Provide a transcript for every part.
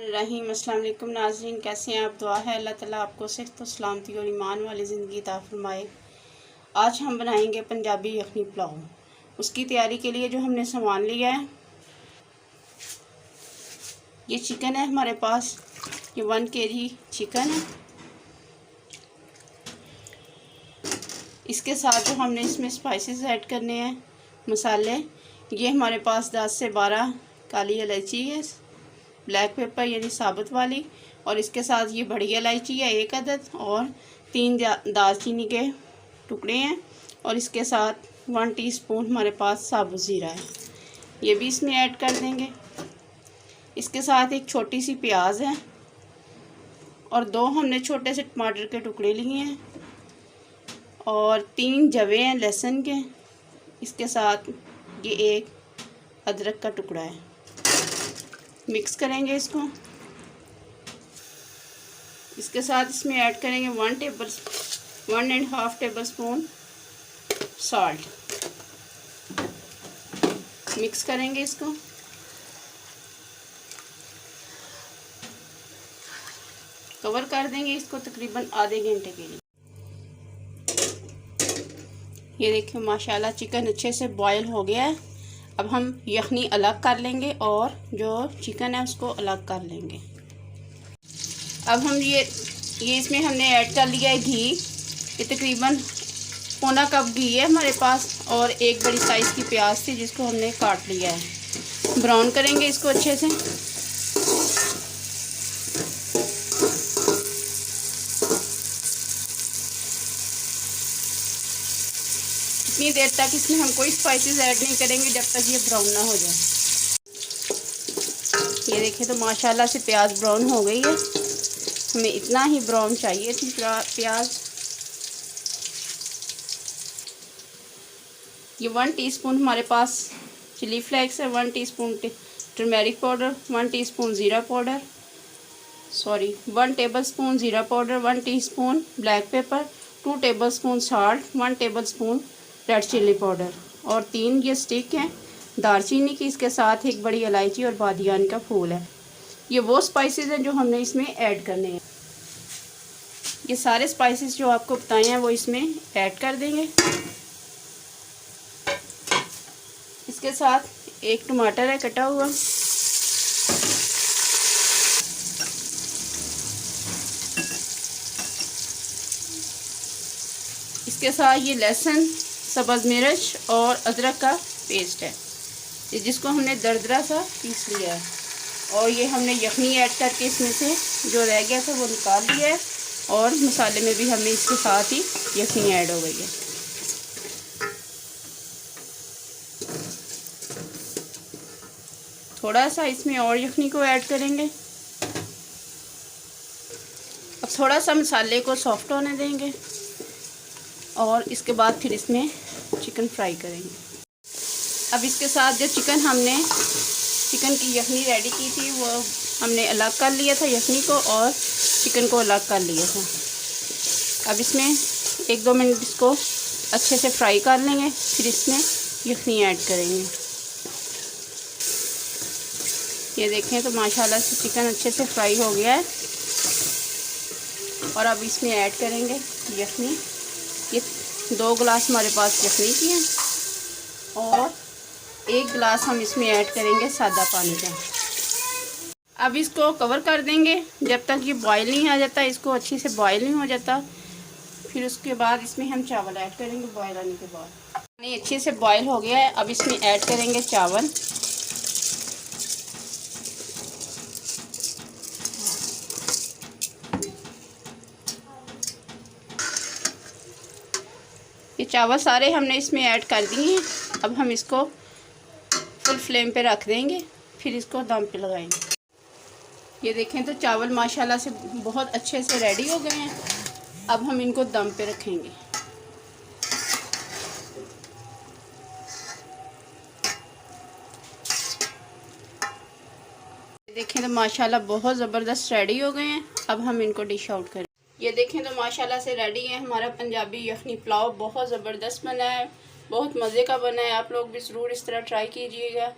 रहीम। अस्सलाम वालेकुम नाज़रीन, कैसे हैं आप? दुआ है अल्लाह ताला आपको सेहत व सलामती और ईमान वाली ज़िंदगी अता फरमाए। आज हम बनाएंगे पंजाबी यखनी पुलाव। उसकी तैयारी के लिए जो हमने सामान लिया है, ये चिकन है हमारे पास, ये 1 kg चिकन है। इसके साथ जो हमने इसमें स्पाइसेस ऐड करने हैं, मसाले, ये हमारे पास 10 से 12 काली इलायची है, ब्लैक पेपर यानी साबुत वाली, और इसके साथ ये बड़ी इलायची है 1 अदद, और 3 दालचीनी के टुकड़े हैं, और इसके साथ 1 टीस्पून हमारे पास साबुत ज़ीरा है, ये भी इसमें ऐड कर देंगे। इसके साथ एक छोटी सी प्याज है, और 2 हमने छोटे से टमाटर के टुकड़े लिए हैं, और 3 जवे हैं लहसुन के। इसके साथ ये एक अदरक का टुकड़ा है। मिक्स करेंगे इसको। इसके साथ इसमें ऐड करेंगे 1.5 टेबल स्पून सॉल्ट। मिक्स करेंगे इसको। कवर कर देंगे इसको तकरीबन आधे घंटे के लिए। ये देखिए माशाल्लाह चिकन अच्छे से बॉयल हो गया है। अब हम यखनी अलग कर लेंगे और जो चिकन है उसको अलग कर लेंगे। अब हम ये इसमें हमने ऐड कर लिया है घी। ये तकरीबन पौना कप घी है हमारे पास, और एक बड़ी साइज़ की प्याज थी जिसको हमने काट लिया है। ब्राउन करेंगे इसको अच्छे से। इतनी देर तक इसमें हम कोई स्पाइसेस ऐड नहीं करेंगे जब तक ये ब्राउन ना हो जाए। ये देखिए तो माशाल्लाह से प्याज ब्राउन हो गई है। हमें इतना ही ब्राउन चाहिए थी प्याज। ये 1 टीस्पून हमारे पास चिली फ्लेक्स है, 1 टीस्पून टर्मेरिक पाउडर, 1 टीस्पून ज़ीरा पाउडर, 1 टेबलस्पून ज़ीरा powder, 1 teaspoon black pepper, 2 tablespoon salt, 1 tablespoon red chilli powder, और 3 ये स्टिक हैं दालचीनी की। इसके साथ एक बड़ी इलायची और बादियान का फूल है। ये वो स्पाइसेस हैं जो हमने इसमें ऐड करने हैं। ये सारे स्पाइसेस जो आपको बताए हैं वो इसमें ऐड कर देंगे। इसके साथ एक टमाटर है कटा हुआ, इसके साथ ये लहसुन, सब्ज़ मिर्च और अदरक का पेस्ट है, ये जिसको हमने दरदरा सा पीस लिया है, और ये हमने यखनी ऐड करके इसमें से जो रह गया था वो निकाल लिया है, और मसाले में भी हमें इसके साथ ही यखनी ऐड हो गई है। थोड़ा सा इसमें और यखनी को ऐड करेंगे। अब थोड़ा सा मसाले को सॉफ्ट होने देंगे, और इसके बाद फिर इसमें चिकन फ्राई करेंगे। अब इसके साथ जो चिकन की यखनी रेडी की थी वो हमने अलग कर लिया था, यखनी को और चिकन को अलग कर लिया था। अब इसमें 1-2 मिनट इसको अच्छे से फ्राई कर लेंगे, फिर इसमें यखनी ऐड करेंगे। ये देखें तो माशाल्लाह से चिकन अच्छे से फ्राई हो गया है, और अब इसमें ऐड करेंगे यखनी। ये 2 गिलास हमारे पास यखनी की है, और 1 गिलास हम इसमें ऐड करेंगे सादा पानी का। अब इसको कवर कर देंगे जब तक ये बॉयल नहीं आ जाता, इसको अच्छे से बॉयल नहीं हो जाता। फिर उसके बाद इसमें हम चावल ऐड करेंगे। बॉयल आने के बाद पानी अच्छे से बॉयल हो गया है। अब इसमें ऐड करेंगे चावल। ये चावल सारे हमने इसमें ऐड कर दिए हैं। अब हम इसको फुल फ्लेम पे रख देंगे, फिर इसको दम पे लगाएंगे। ये देखें तो चावल माशाल्लाह से बहुत अच्छे से रेडी हो गए हैं। अब हम इनको दम पे रखेंगे। देखें तो माशाल्लाह बहुत ज़बरदस्त रेडी हो गए हैं। अब हम इनको डिश आउट करें। ये देखें तो माशाल्लाह से रेडी है हमारा पंजाबी यखनी पुलाव। बहुत ज़बरदस्त बना है, बहुत मज़े का बना है। आप लोग भी ज़रूर इस तरह ट्राई कीजिएगा,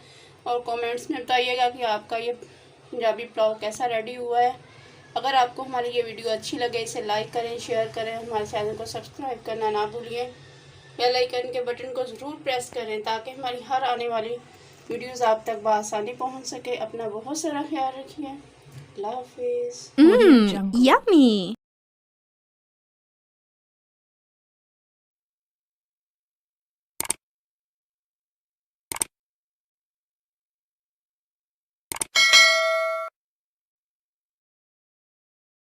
और कमेंट्स में बताइएगा कि आपका ये पंजाबी पुलाव कैसा रेडी हुआ है। अगर आपको हमारी ये वीडियो अच्छी लगे इसे लाइक करें, शेयर करें, हमारे चैनल को सब्सक्राइब करना ना भूलिए। बेल आइकन के बटन को ज़रूर प्रेस करें ताकि हमारी हर आने वाली वीडियोस आप तक बआसानी पहुंच सके। अपना बहुत सारा ख्याल रखिए। अल्लाह हाफिज़। Yummy!